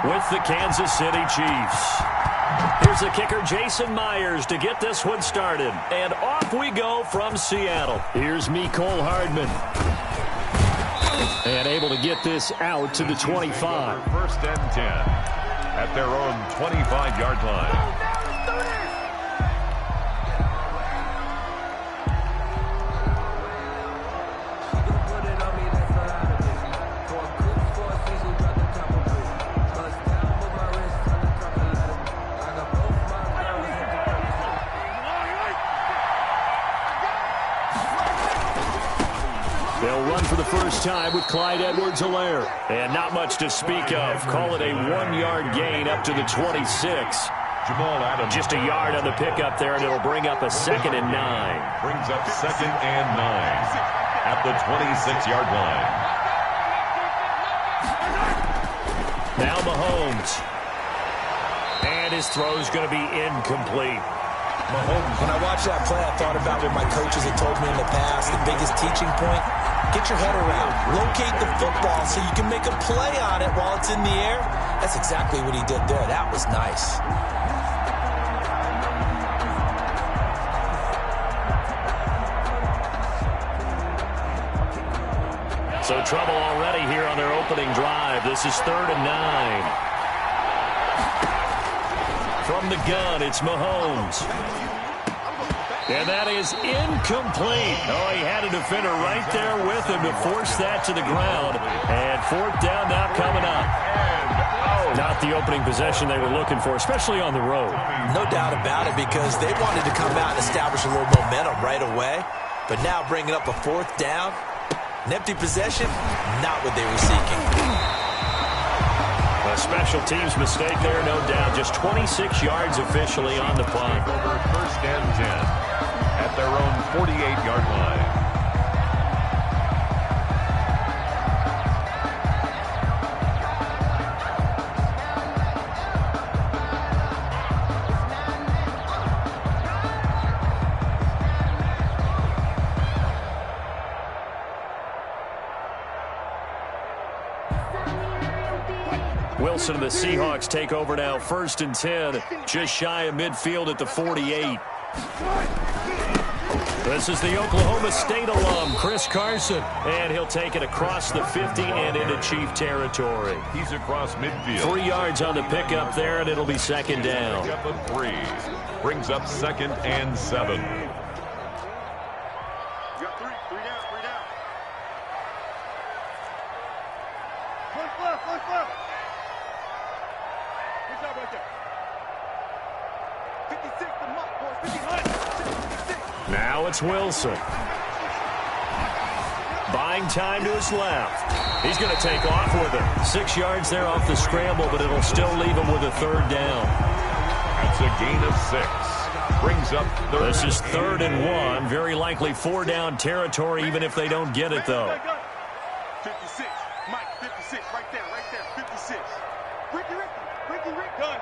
with the Kansas City Chiefs. Here's the kicker, Jason Myers, to get this one started. And off we go from Seattle. Here's Mecole Hardman. And able to get this out to the 25. First and 10 at their own 25-yard line. They'll run for the first time with Clyde Edwards-Helaire. And not much to speak of. Call it a 1-yard gain up to the 26. Jamal Adams. Just a yard on the pickup there, and it'll bring up a 2nd and 9. Brings up 2nd and 9 at the 26-yard line. Now Mahomes. And his throw's going to be incomplete. Mahomes. When I watched that play, I thought about what my coaches had told me in the past. The biggest teaching point, get your head around. Locate the football so you can make a play on it while it's in the air. That's exactly what he did there. That was nice. So trouble already here on their opening drive. This is 3rd and 9. From the gun, it's Mahomes. And that is incomplete. Oh, he had a defender right there with him to force that to the ground. And 4th down now coming up. Not the opening possession they were looking for, especially on the road. No doubt about it, because they wanted to come out and establish a little momentum right away. But now bringing up a 4th down, an empty possession, not what they were seeking. A special teams mistake there, no doubt. Just 26 yards officially on the punt. Over 1st and 10 at their own 48-yard line. Wilson and the Seahawks take over now. 1st and 10, just shy of midfield at the 48. This is the Oklahoma State alum, Chris Carson. And he'll take it across the 50 and into Chief territory. He's across midfield. 3 yards on the pickup there, and it'll be 2nd down. Up a 3. Brings up 2nd and 7. Now it's Wilson. Buying time to his left. He's going to take off with it. 6 yards there off the scramble, but it'll still leave him with a 3rd down. That's a gain of 6. Brings up 3rd. This is 3rd and 1. Very likely 4-down territory, even if they don't get it, though. 56. Mike, 56. Right there. 56. Ricky. Gun.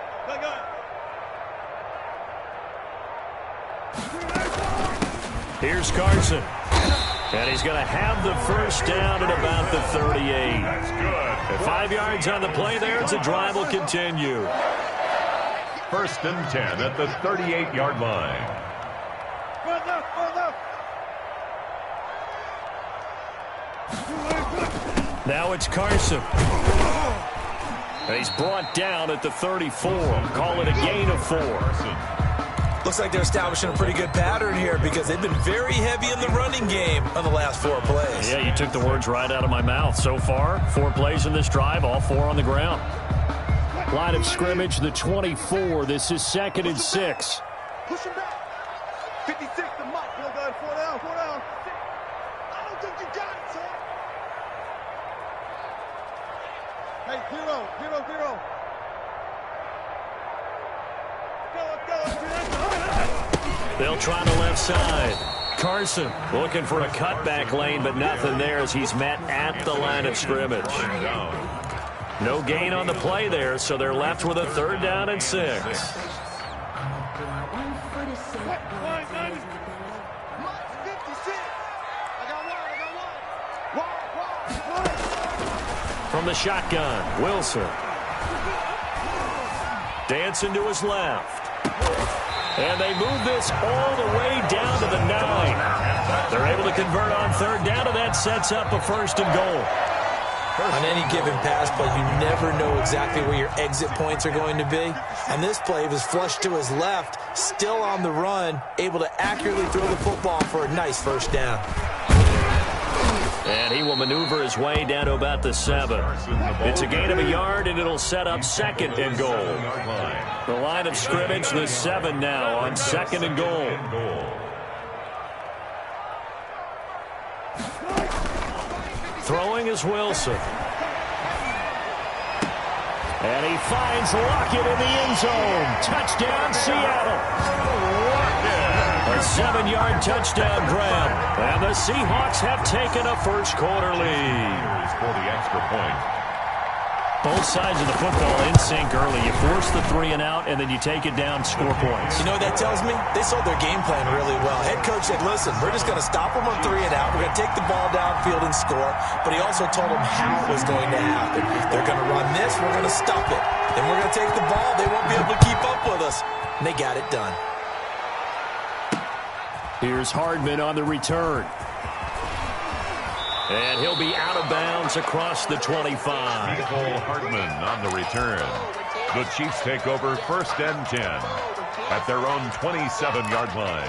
Here's Carson. And he's going to have the 1st down at about the 38. That's good. And 5 yards on the play there. It's a drive will continue. 1st and 10 at the 38-yard line. Now it's Carson. He's brought down at the 34. Call it a gain of 4. Looks like they're establishing a pretty good pattern here, because they've been very heavy in the running game on the last 4 plays. Yeah, you took the words right out of my mouth. So far, 4 plays in this drive, all 4 on the ground. Line of scrimmage, the 24. This is 2nd and 6. Push him back. 56 to Mike. Well done. 4 down. I don't think you got it, son. Hey, hero. They'll try the left side. Carson looking for a cutback lane, but nothing there as he's met at the line of scrimmage. No gain on the play there, so they're left with a 3rd down and 6. From the shotgun, Wilson. Dancing to his left. And they move this all the way down to the 9. They're able to convert on third down, and that sets up a 1st and goal. On any given pass play, you never know exactly where your exit points are going to be. And this play was flushed to his left, still on the run, able to accurately throw the football for a nice 1st down. And he will maneuver his way down to about the 7. It's a gain of a yard, and it'll set up 2nd and goal. The line of scrimmage, the 7 now on 2nd and goal. Throwing is Wilson. And he finds Lockett in the end zone. Touchdown, Seattle. A 7-yard touchdown grab. And the Seahawks have taken a first-quarter lead. For the extra point. Both sides of the football in sync early. You force the 3 and out, and then you take it down, score points. You know what that tells me? They sold their game plan really well. Head coach said, listen, we're just going to stop them on 3 and out. We're going to take the ball downfield and score. But he also told them how it was going to happen. They're going to run this. We're going to stop it. Then we're going to take the ball. They won't be able to keep up with us. And they got it done. Here's Hardman on the return. And he'll be out of bounds across the 25. Hardman on the return. The Chiefs take over 1st and 10 at their own 27-yard line.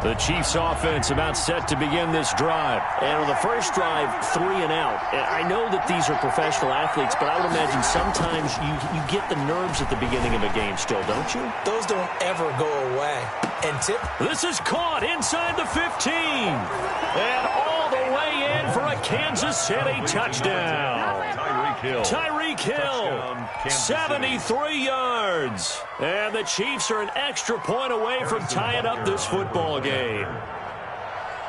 The Chiefs offense about set to begin this drive. And on the first drive, 3 and out. I know that these are professional athletes, but I would imagine sometimes you get the nerves at the beginning of a game still, don't you? Those don't ever go away. And this is caught inside the 15. And all the way in for a Kansas City touchdown. Tyreek Hill, 73 yards. And the Chiefs are an extra point away from tying up this football game.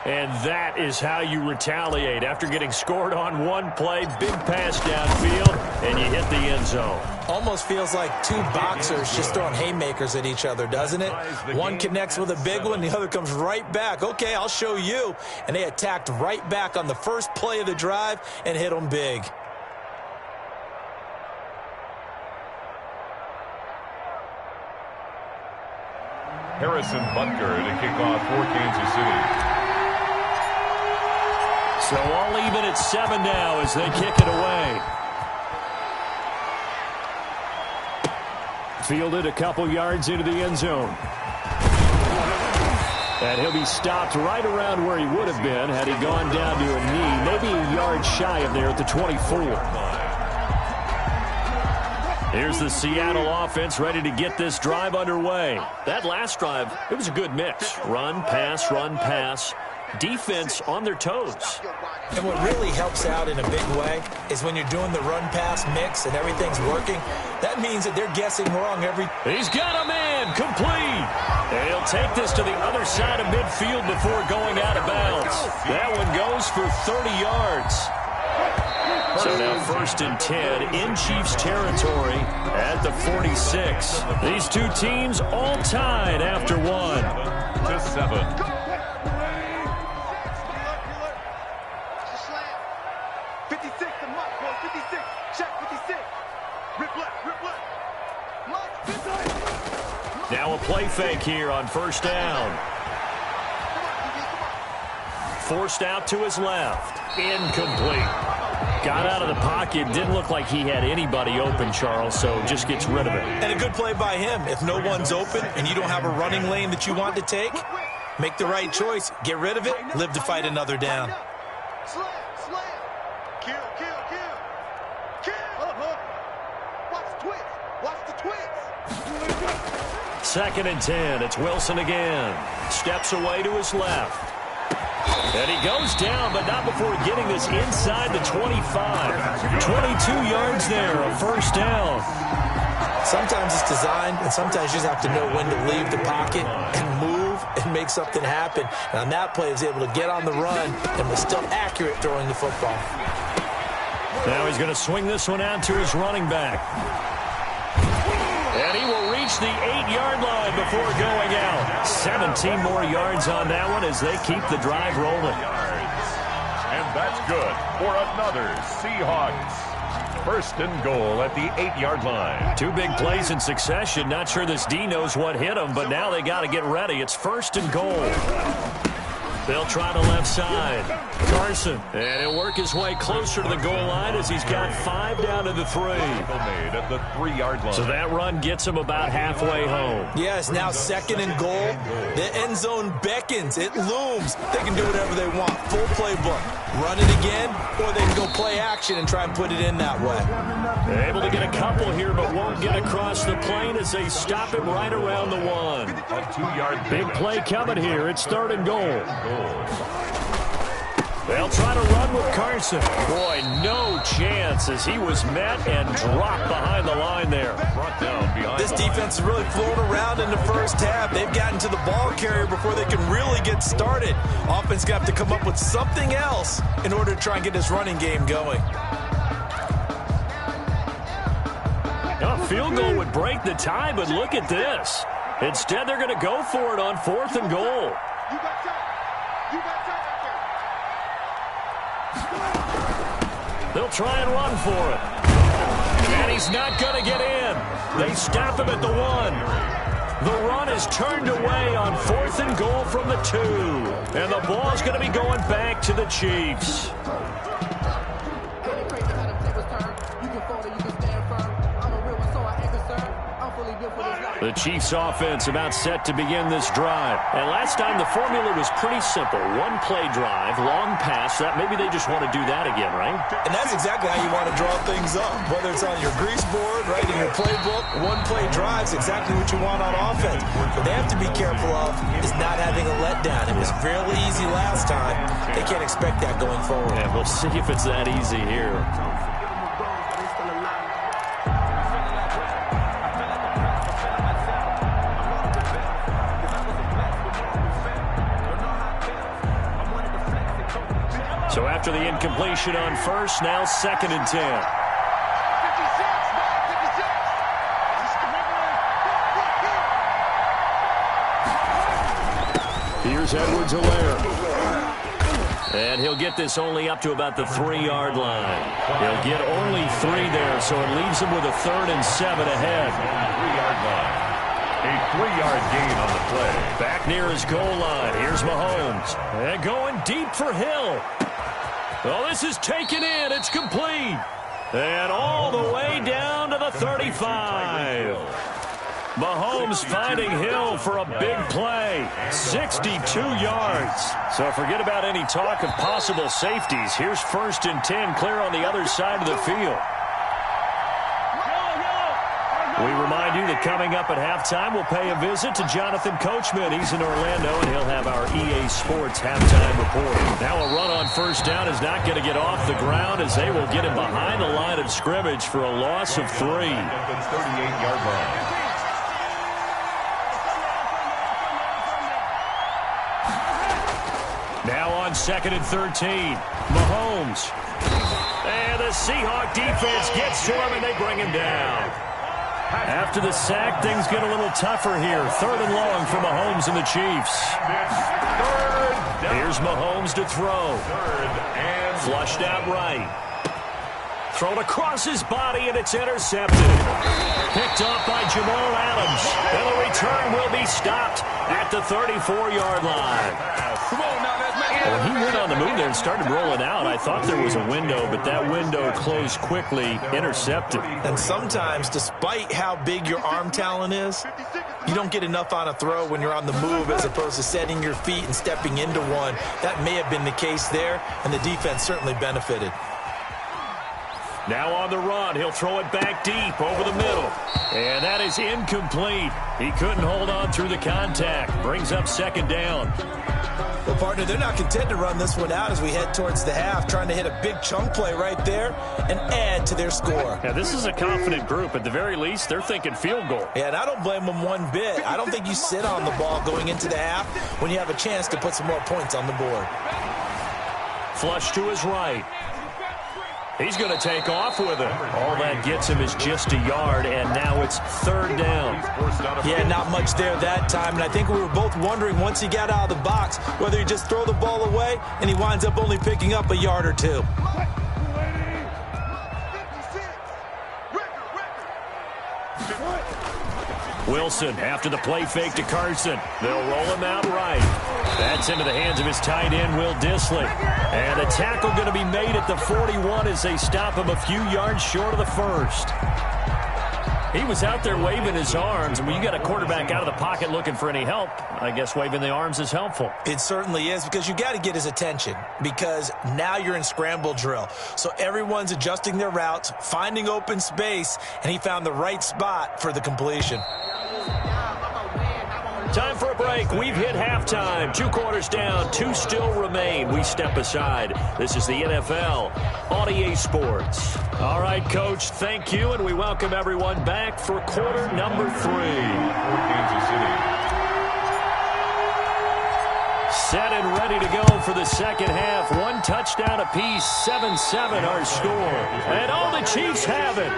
And that is how you retaliate. After getting scored on one play, big pass downfield, and you hit the end zone. Almost feels like 2 boxers just throwing haymakers at each other, doesn't it? One connects with a big one, the other comes right back. Okay, I'll show you. And they attacked right back on the first play of the drive and hit them big. Harrison Butker to kick off for Kansas City. So all even at 7 now as they kick it away. Fielded a couple yards into the end zone. And he'll be stopped right around where he would have been had he gone down to a knee, maybe a yard shy of there at the 24. Here's the Seattle offense ready to get this drive underway. That last drive, it was a good mix. Run, pass, defense on their toes. And what really helps out in a big way is when you're doing the run-pass mix and everything's working, that means that they're guessing wrong every... He's got a man, complete. And he'll take this to the other side of midfield before going out of bounds. That one goes for 30 yards. So now 1st and 10 in Chiefs territory at the 46. These two teams all tied after 1. To 7. 56, the mark, boy, 56. Check 56. Rip left. Now a play fake here on 1st down. Forced out to his left. Incomplete. Got out of the pocket. Didn't look like he had anybody open, Charles, so just gets rid of it. And a good play by him. If no one's open and you don't have a running lane that you want to take, make the right choice. Get rid of it. Live to fight another down. Slam. Kill. Watch the twist. 2nd and 10. It's Wilson again. Steps away to his left. And he goes down, but not before getting this inside the 25. 22 yards there, a 1st down. Sometimes it's designed, and sometimes you just have to know when to leave the pocket and move and make something happen. And on that play, he was able to get on the run and was still accurate throwing the football. Now he's going to swing this one out to his running back. reach the 8-yard line before going out. 17 more yards on that one as they keep the drive rolling. And that's good for another Seahawks. First and goal at the 8-yard line. 2 big plays in succession. Not sure this D knows what hit him, but now they got to get ready. It's first and goal. They'll try the left side. Carson. And he'll work his way closer to the goal line as he's got 5 down to the 3. Made at the 3-yard line. So that run gets him about halfway home. Yes, now second and goal. The end zone beckons. It looms. They can do whatever they want. Full playbook. Run it again, or they can go play action and try and put it in that way. They're able to get a couple here, but won't get across the plane as they stop it right around the 1. A 2-yard big play coming here. It's third and goal. They'll try to run with Carson. Boy, no chance as he was met and dropped behind the line there. Brought down behind this defense is really flown around in the first half. They've gotten to the ball carrier before they can really get started. Offense got to come up with something else in order to try and get this running game going. A field goal would break the tie, but look at this. Instead, they're going to go for it on 4th and goal. They'll try and run for it. And he's not going to get in. They stop him at the 1. The run is turned away on 4th and goal from the 2. And the ball's going to be going back to the Chiefs. The Chiefs offense about set to begin this drive. And last time the formula was pretty simple. 1 play drive, long pass. That maybe they just want to do that again, right? And that's exactly how you want to draw things up. Whether it's on your grease board, right, in your playbook, 1 play drive is exactly what you want on offense. What they have to be careful of is not having a letdown. It was fairly easy last time. They can't expect that going forward. And we'll see if it's that easy here. So after the incompletion on first, now 2nd and 10. Here's Edwards-Helaire. And he'll get this only up to about the 3-yard line. He'll get only 3 there, so it leaves him with a 3rd and 7 ahead. 3-yard line. A 3-yard gain on the play. Back near his goal line. Here's Mahomes. And going deep for Hill. Well, this is taken in. It's complete. And all the way down to the 35. Mahomes finding Hill for a big play. 62 yards. So forget about any talk of possible safeties. Here's 1st and 10 clear on the other side of the field. We remind you that coming up at halftime, we'll pay a visit to Jonathan Coachman. He's in Orlando, and he'll have our EA Sports halftime report. Now a run on 1st down is not going to get off the ground as they will get him behind the line of scrimmage for a loss of 3. 38-yard line. Now on 2nd and 13, Mahomes. And the Seahawk defense gets to him, and they bring him down. After the sack, things get a little tougher here. 3rd and long for Mahomes and the Chiefs. Here's Mahomes to throw. Flushed out right. Thrown across his body, and it's intercepted. Picked off by Jamal Adams. And the return will be stopped at the 34-yard line. Well, he went on the move there and started rolling out. I thought there was a window, but that window closed quickly, intercepted. And sometimes, despite how big your arm talent is, you don't get enough on a throw when you're on the move as opposed to setting your feet and stepping into one. That may have been the case there, and the defense certainly benefited. Now on the run, he'll throw it back deep over the middle. And that is incomplete. He couldn't hold on through the contact. Brings up 2nd down. Well, partner, they're not content to run this one out as we head towards the half, trying to hit a big chunk play right there and add to their score. Yeah, this is a confident group. At the very least, they're thinking field goal. Yeah, and I don't blame them one bit. I don't think you sit on the ball going into the half when you have a chance to put some more points on the board. Flush to his right. He's going to take off with it. All that gets him is just a yard, and now it's third down. Yeah, not much there that time, and I think we were both wondering once he got out of the box whether he just throw the ball away and he winds up only picking up a yard or two. Wilson after the play fake to Carson. They'll roll him out right. That's into the hands of his tight end, Will Dissly. And a tackle going to be made at the 41 as they stop him a few yards short of the first. He was out there waving his arms, and when you got a quarterback out of the pocket looking for any help, I guess waving the arms is helpful. It certainly is, because you got to get his attention, because now you're in scramble drill. So everyone's adjusting their routes, finding open space, and he found the right spot for the completion. Time for a break. We've hit halftime. 2 quarters down, 2 still remain. We step aside. This is the NFL on EA Sports. All right, Coach, thank you, and we welcome everyone back for quarter number 3. Kansas City. Set and ready to go for the second half. 1 touchdown apiece, 7-7 our score. And all the Chiefs have it.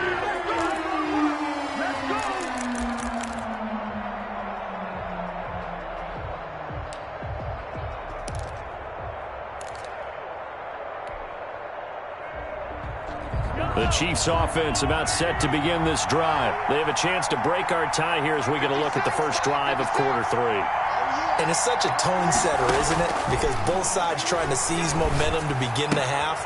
The Chiefs offense about set to begin this drive. They have a chance to break our tie here as we get a look at the first drive of quarter 3. And it's such a tone setter, isn't it? Because both sides trying to seize momentum to begin the half.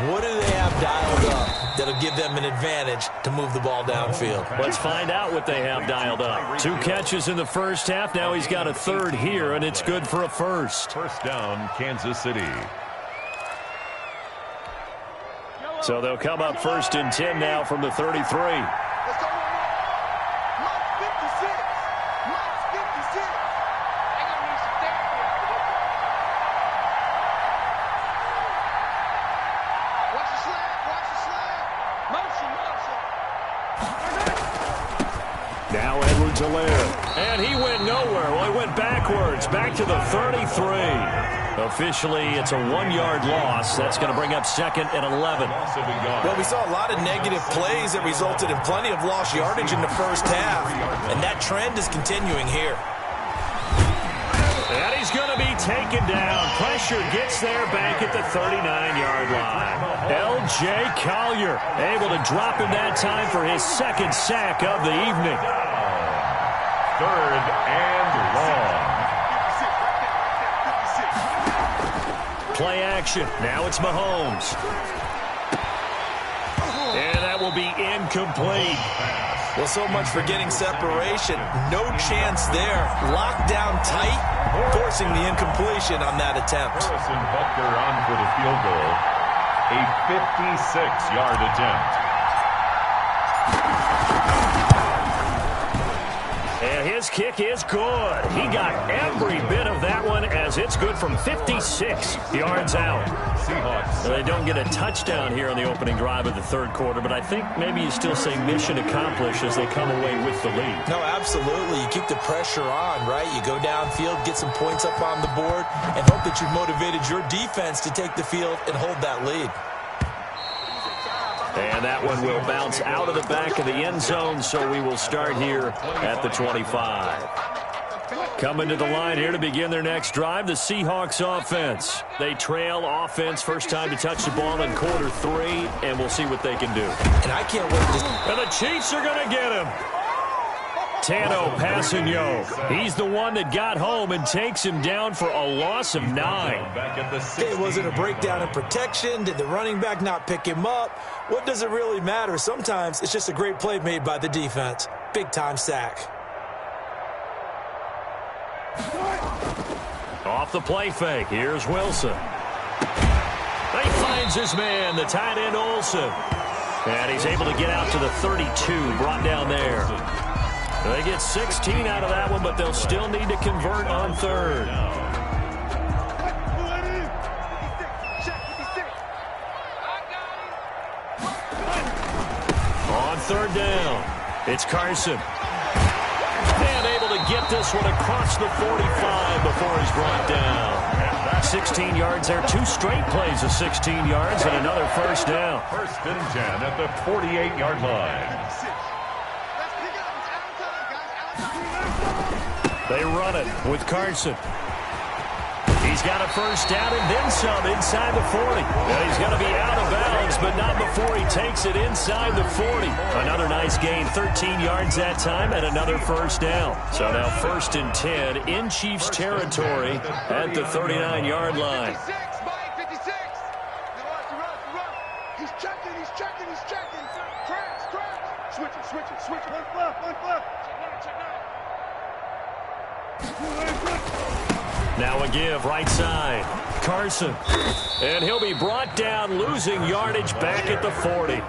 What do they have dialed up that'll give them an advantage to move the ball downfield? Let's find out what they have dialed up. 2 catches in the first half. Now he's got a third here, and it's good for a first. First down, Kansas City. So they'll come up 1st and 10 now from the 33. Let's go. Mark 56. Mark 56. They're going to need some therapy after this. Watch the slant. Watch the slant. Motion. Now Edwards-Helaire. And he went nowhere. Well, he went backwards. Back to the 33. Officially, it's a 1-yard loss. That's going to bring up 2nd and 11. Well, we saw a lot of negative plays that resulted in plenty of lost yardage in the first half, and that trend is continuing here. And he's going to be taken down. Pressure gets there back at the 39-yard line. L.J. Collier able to drop him that time for his 2nd sack of the evening. 3rd and long. Play action. Now it's Mahomes. And that will be incomplete. Well, so much for getting separation. No chance there. Locked down tight, forcing the incompletion on that attempt. Harrison Butker on for the field goal. A 56-yard attempt. And his kick is good. He got every bit of that one as it's good from 56 yards out. Seahawks. They don't get a touchdown here on the opening drive of the 3rd quarter, but I think maybe you still say mission accomplished as they come away with the lead. No, absolutely. You keep the pressure on, right? You go downfield, get some points up on the board, and hope that you've motivated your defense to take the field and hold that lead. And that one will bounce out of the back of the end zone, so we will start here at the 25. Coming to the line here to begin their next drive, the Seahawks offense. They trail offense first time to touch the ball in quarter 3, and we'll see what they can do. And I can't wait to... And the Chiefs are going to get him. Tano Passanio. He's the one that got home and takes him down for a loss of 9. Okay, was it a breakdown in protection? Did the running back not pick him up? What does it really matter? Sometimes it's just a great play made by the defense. Big-time sack. Off the play fake, here's Wilson. He finds his man, the tight end Olsen. And he's able to get out to the 32, brought down there. They get 16 out of that one, but they'll still need to convert on 3rd. On 3rd down, it's Carson. And able to get this one across the 45 before he's brought down. 16 yards there. 2 straight plays of 16 yards and another first down. First and 10 at the 48-yard line. They run it with Carson. He's got a first down and then some inside the 40. Well, he's going to be out of bounds, but not before he takes it inside the 40. Another nice gain, 13 yards that time, and another first down. So now first and 10 in Chiefs territory at the 39-yard line. He's checking. Switch. One left. Now a give, right side. Carson. And he'll be brought down, losing yardage back at the 40.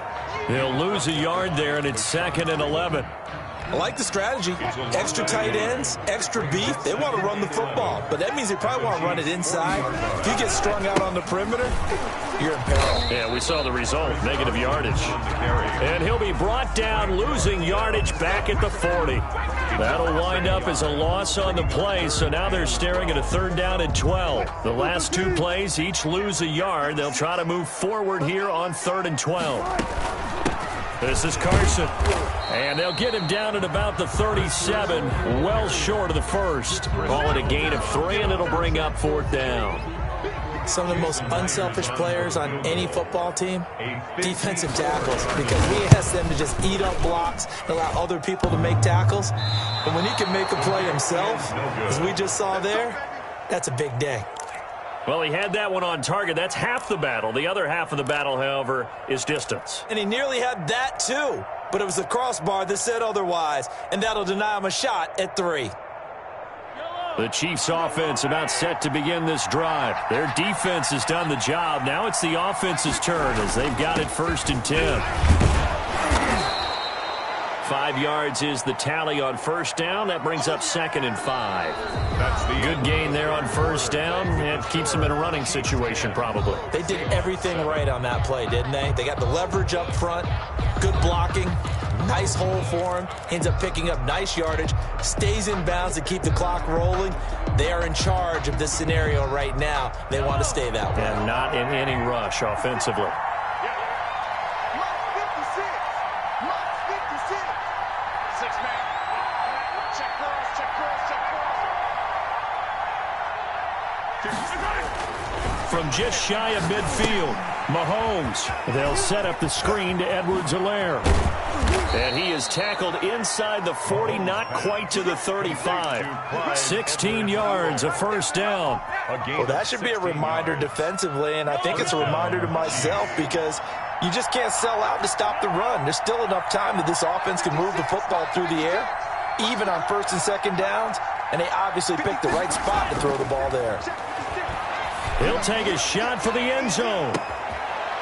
He'll lose a yard there, and it's 2nd and 11. I like the strategy. Extra tight ends, extra beef. They want to run the football, but that means they probably want to run it inside. If you get strung out on the perimeter, you're in peril. Yeah, we saw the result, negative yardage. And he'll be brought down, losing yardage back at the 40. That'll wind up as a loss on the play, so now they're staring at a 3rd down and 12. The last 2 plays each lose a yard. They'll try to move forward here on 3rd and 12. This is Carson. And they'll get him down at about the 37, well short of the first. Call it a gain of 3, and it'll bring up 4th down. Some of the most unselfish players on any football team, defensive tackles, because we ask them to just eat up blocks and allow other people to make tackles. But when he can make a play himself, as we just saw there, that's a big day. Well, he had that one on target. That's half the battle. The other half of the battle, however, is distance. And he nearly had that too, but it was the crossbar that said otherwise, and that'll deny him a shot at 3. The Chiefs offense about set to begin this drive. Their defense has done the job. Now it's the offense's turn as they've got it 1st and 10. 5 yards is the tally on first down. That brings up 2nd and 5. That's the good gain there on first down. It keeps them in a running situation probably. They did everything right on that play, didn't they? They got the leverage up front, good blocking, nice hole for him, ends up picking up nice yardage, stays in bounds to keep the clock rolling. They are in charge of this scenario right now. They want to stay that way. And not in any rush offensively. From just shy of midfield, Mahomes. They'll set up the screen to Edwards-Helaire. And he is tackled inside the 40, not quite to the 35. 16 yards, a first down. Well, that should be a reminder defensively, and I think it's a reminder to myself because you just can't sell out to stop the run. There's still enough time that this offense can move the football through the air, even on 1st and 2nd downs, and they obviously picked the right spot to throw the ball there. He'll take a shot for the end zone.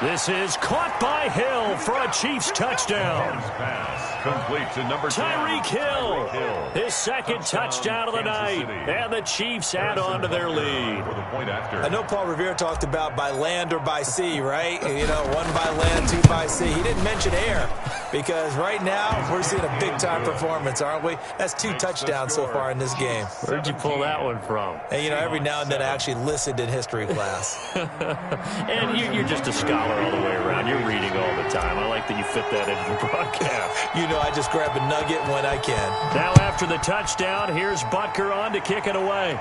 This is caught by Hill for a Chiefs touchdown. Pass complete to number 10. Tyreek Hill, his 2nd touchdown of the night, and the Chiefs add on to their lead. I know Paul Revere talked about by land or by sea, right? You know, 1 by land, 2 by sea. He didn't mention air because right now we're seeing a big-time performance, aren't we? That's 2 touchdowns so far in this game. Where'd you pull that one from? And, you know, every now and then I actually listened in history class. And you're just a scholar all the way around. You're reading all the time. I like that you fit that into the broadcast. You know, I just grab a nugget when I can. Now after the touchdown, here's Butker on to kick it away.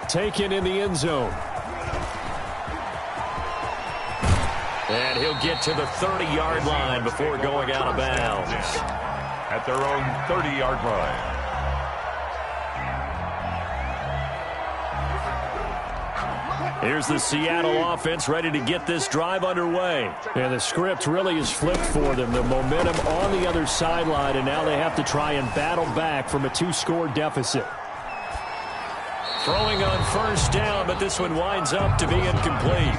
Taken in the end zone. And he'll get to the 30-yard line before going out of bounds. At their own 30-yard line. Here's the Seattle offense ready to get this drive underway. And the script really is flipped for them. The momentum on the other sideline, and now they have to try and battle back from a 2-score deficit. Throwing on first down, but this one winds up to be incomplete.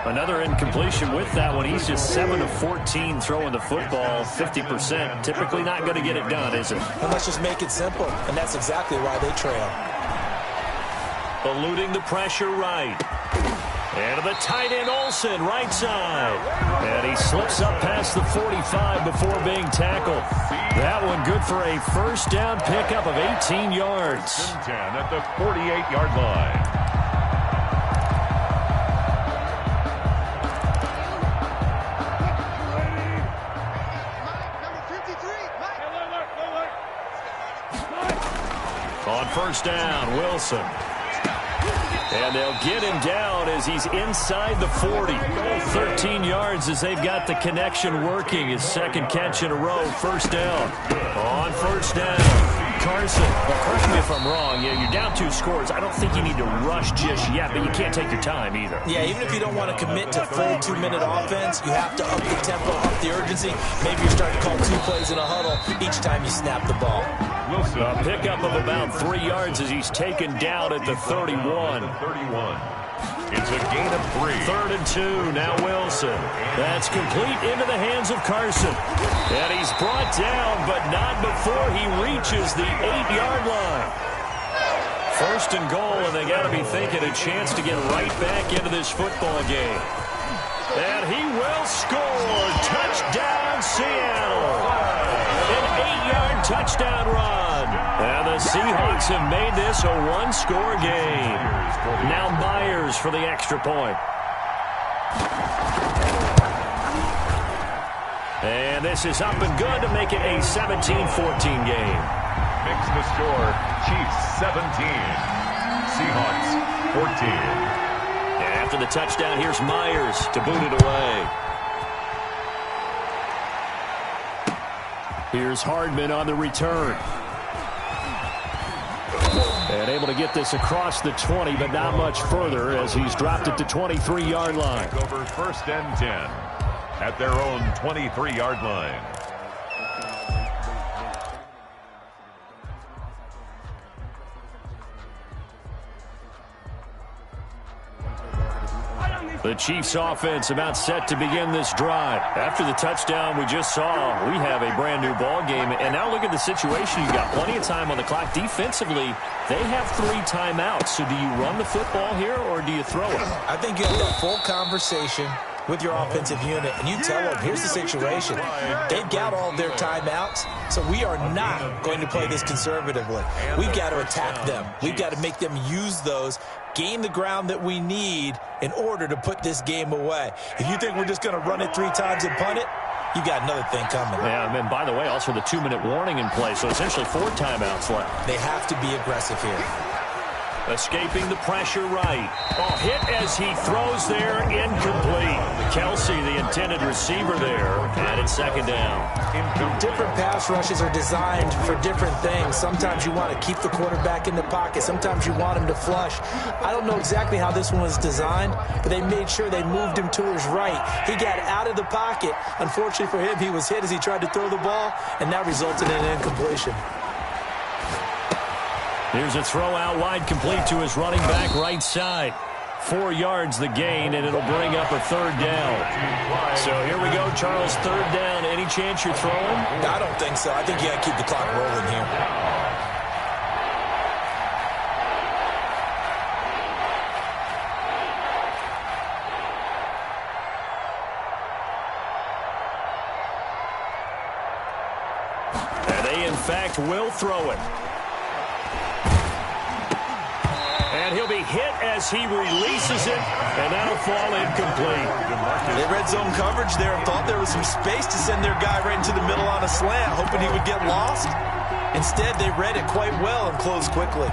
Another incompletion with that one. He's just 7 of 14 throwing the football, 50%. Typically not going to get it done, is it? And let's just make it simple, and that's exactly why they trail. Eluding the pressure right. And to the tight end Olsen, right side. And he slips up past the 45 before being tackled. That one good for a first down pickup of 18 yards. 10 at the 48-yard line. On first down, Wilson. And they'll get him down as he's inside the 40. 13 yards as they've got the connection working. His second catch in a row, first down. On first down, Carson. Well, correct me if I'm wrong. Yeah, you're down 2 scores. I don't think you need to rush just yet, but you can't take your time either. Yeah, even if you don't want to commit to full 2-minute offense, you have to up the tempo, up the urgency. Maybe you're starting to call 2 plays in a huddle each time you snap the ball. A pickup of about 3 yards as he's taken down at the 31. It's a gain of 3. 3rd and 2, now Wilson. That's complete into the hands of Carson. And he's brought down, but not before he reaches the 8-yard line. 1st and goal, and they got to be thinking a chance to get right back into this football game. And he will score. Touchdown, Seattle. An 8-yard touchdown run. And the Seahawks have made this a 1-score game. Now Myers for the extra point. And this is up and good to make it a 17-14 game. Makes the score, Chiefs 17, Seahawks 14. And after the touchdown, here's Myers to boot it away. Here's Hardman on the return. And able to get this across the 20, but not much further as he's dropped it to 23-yard line. Over 1st and 10 at their own 23-yard line. The Chiefs offense about set to begin this drive. After the touchdown we just saw, we have a brand new ball game. And now look at the situation. You've got plenty of time on the clock. Defensively, they have 3 timeouts. So do you run the football here or do you throw it? I think you have a full conversation with your offensive unit, and you tell them, here's the situation. They've got all their timeouts, so we are not going to play this conservatively. We've got to attack them. We've got to make them use those, gain the ground that we need in order to put this game away. If you think we're just going to run it 3 times and punt it, you got another thing coming. Yeah, and by the way, also the 2-minute warning in play, so essentially 4 timeouts left. They have to be aggressive here. Escaping the pressure right. Oh, hit as he throws there, incomplete. Kelsey, the intended receiver there, and it's 2nd down. Different pass rushes are designed for different things. Sometimes you want to keep the quarterback in the pocket. Sometimes you want him to flush. I don't know exactly how this one was designed, but they made sure they moved him to his right. He got out of the pocket. Unfortunately for him, he was hit as he tried to throw the ball, and that resulted in an incompletion. Here's a throw out wide, complete to his running back right side. 4 yards the gain, and it'll bring up a 3rd down. So here we go, Charles, 3rd down. Any chance you're throwing? I don't think so. I think you got to keep the clock rolling here. And they, in fact, will throw it. And he'll be hit as he releases it, and that'll fall incomplete. They read zone coverage there and thought there was some space to send their guy right into the middle on a slant, hoping he would get lost. Instead, they read it quite well and closed quickly.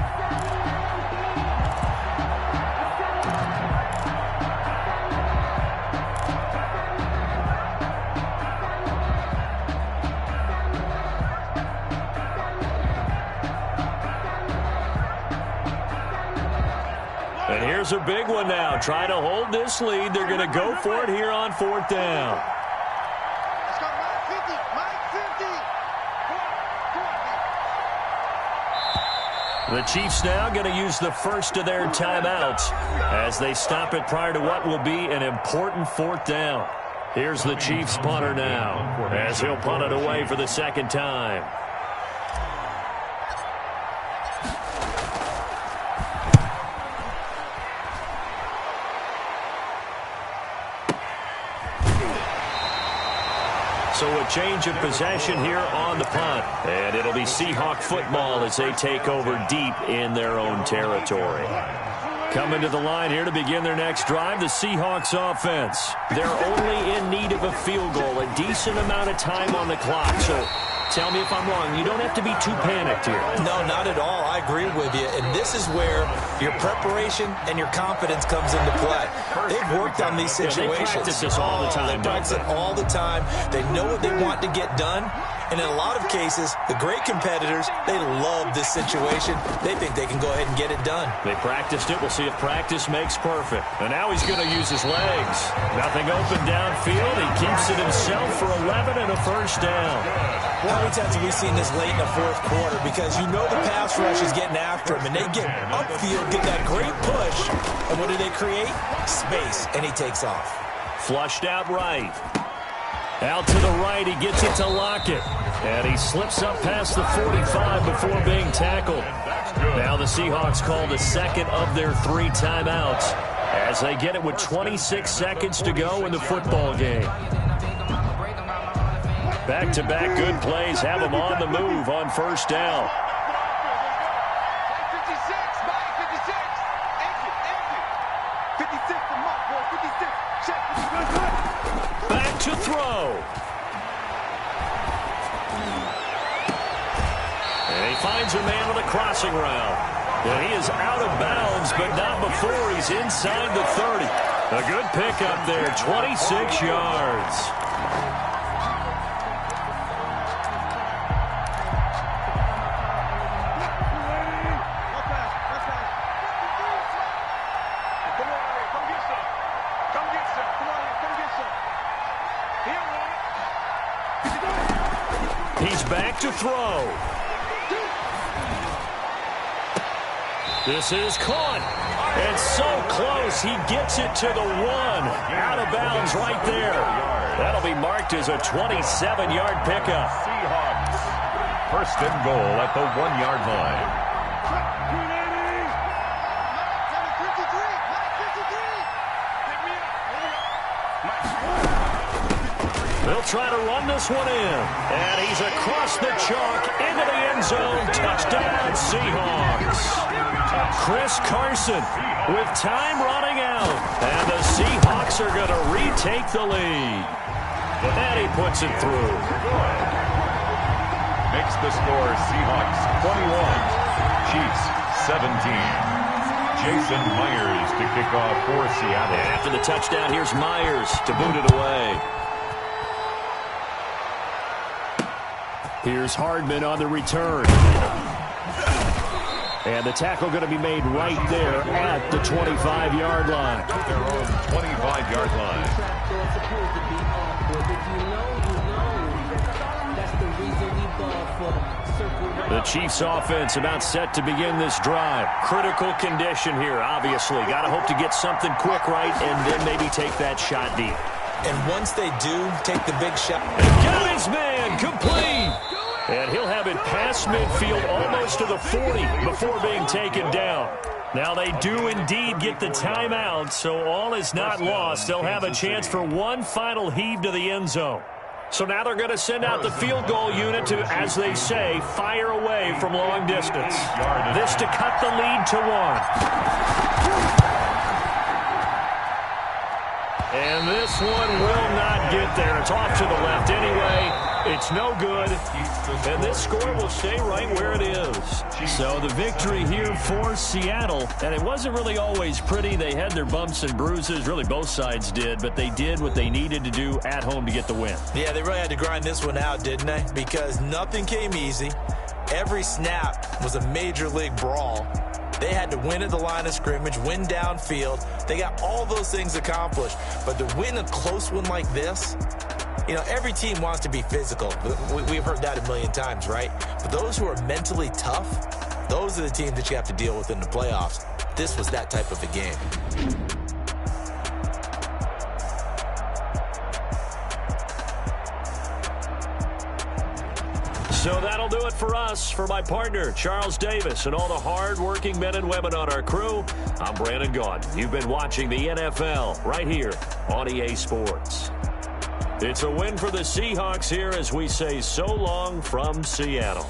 And here's a big one now. Trying to hold this lead. They're going to go for it here on 4th down. Let's go, Mike 50. The Chiefs now going to use the first of their timeouts as they stop it prior to what will be an important 4th down. Here's the Chiefs punter now as he'll punt it away for the 2nd time. So a change of possession here on the punt. And it'll be Seahawk football as they take over deep in their own territory. Coming to the line here to begin their next drive, the Seahawks offense. They're only in need of a field goal, a decent amount of time on the clock. So Tell me if I'm wrong. You don't have to be too panicked here. No, not at all. I agree with you. And this is where your preparation and your confidence comes into play. They've worked on these situations. They practice this all the time. They practice it all the time. They know what they want to get done. And in a lot of cases, the great competitors, they love this situation. They think they can go ahead and get it done. They practiced it. We'll see if practice makes perfect. And now he's going to use his legs. Nothing open downfield. He keeps it himself for 11 and a first down. How many times have we seen this late in the fourth quarter? Because you know the pass rush is getting after him, and they get upfield, get that great push. And what do they create? Space, and he takes off. Flushed out right. Out to the right, he gets it to Lockett. And he slips up past the 45 before being tackled. Now the Seahawks called a second of their 3 timeouts as they get it with 26 seconds to go in the football game. Back-to-back good plays have them on the move on first down. Back to throw. And he finds a man on the crossing route. And he is out of bounds, but not before he's inside the 30. A good pickup there, 26 yards. He's back to throw. This is caught. And so close, he gets it to the 1. Out of bounds right there. That'll be marked as a 27-yard pickup. Seahawks, first and goal at the 1-yard line. They'll try to run this one in. And he's across the chalk into the end zone. Touchdown, Seahawks. Chris Carson with time running out. And the Seahawks are going to retake the lead. And he puts it through. Makes the score Seahawks 21, Chiefs 17. Jason Myers to kick off for Seattle. And after the touchdown, here's Myers to boot it away. Here's Hardman on the return. And the tackle going to be made right there at the 25-yard line. Their own 25-yard line. The Chiefs offense about set to begin this drive. Critical condition here, obviously. Got to hope to get something quick right and then maybe take that shot deep. And once they do take the big shot. And got his man, complete. And he'll have it past midfield almost to the 40 before being taken down. Now they do indeed get the timeout, so all is not lost. They'll have a chance for one final heave to the end zone. So now they're going to send out the field goal unit to, as they say, fire away from long distance. This to cut the lead to 1. And this one will not get there. It's off to the left anyway. It's no good. And this score will stay right where it is. So the victory here for Seattle. And it wasn't really always pretty. They had their bumps and bruises. Really, both sides did. But they did what they needed to do at home to get the win. Yeah, they really had to grind this one out, didn't they? Because nothing came easy. Every snap was a major league brawl. They had to win at the line of scrimmage, win downfield. They got all those things accomplished. But to win a close one like this, you know, every team wants to be physical. We've heard that a million times, right? But those who are mentally tough, those are the teams that you have to deal with in the playoffs. This was that type of a game. So that'll do it for us. For my partner, Charles Davis, and all the hard-working men and women on our crew, I'm Brandon Gaudin. You've been watching the NFL right here on EA Sports. It's a win for the Seahawks here as we say so long from Seattle.